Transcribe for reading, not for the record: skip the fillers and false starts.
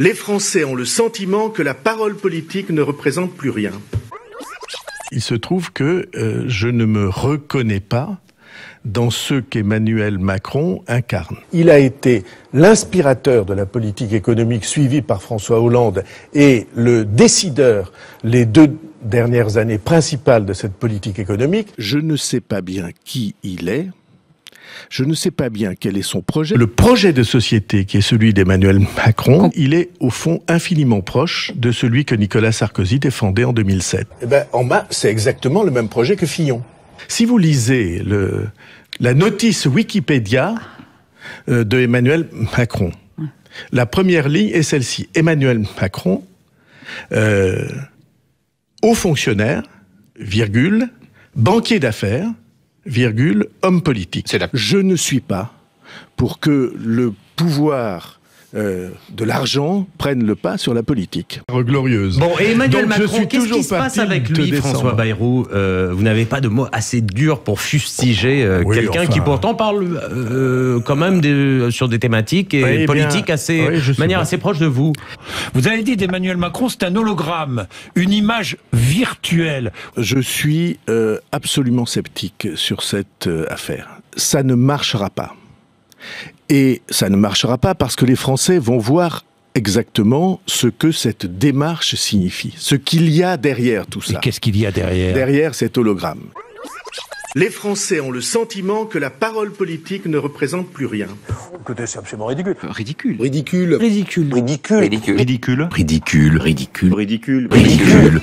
Les Français ont le sentiment que la parole politique ne représente plus rien. Il se trouve que je ne me reconnais pas dans ce qu'Emmanuel Macron incarne. Il a été l'inspirateur de la politique économique suivie par François Hollande et le décideur les 2 dernières années principales de cette politique économique. Je ne sais pas bien qui il est. Je ne sais pas bien quel est son projet. Le projet de société qui est celui d'Emmanuel Macron, il est au fond infiniment proche de celui que Nicolas Sarkozy défendait en 2007. C'est exactement le même projet que Fillon. Si vous lisez la notice Wikipédia de Emmanuel Macron, la première ligne est celle-ci. Emmanuel Macron, haut fonctionnaire, virgule, banquier d'affaires, virgule, homme politique. Je ne suis pas pour que le pouvoir de l'argent prenne le pas sur la politique. Glorieuse. Bon, et Emmanuel Macron, qu'est-ce qui se passe avec lui, François Bayrou? Vous n'avez pas de mots assez durs pour fustiger quelqu'un qui pourtant parle quand même sur des thématiques et politiques de manière assez proche de vous. Vous avez dit d'Emmanuel Macron, c'est un hologramme, une image virtuelle. Je suis absolument sceptique sur cette affaire. Ça ne marchera pas. Et ça ne marchera pas parce que les Français vont voir exactement ce que cette démarche signifie, ce qu'il y a derrière tout ça. Et qu'est-ce qu'il y a derrière? Derrière cet hologramme. Les Français ont le sentiment que la parole politique ne représente plus rien. Écoutez, c'est absolument ridicule. Ridicule. Ridicule. Ridicule. Ridicule. Ridicule. Ridicule. Ridicule. Ridicule. Ridicule. Ridicule.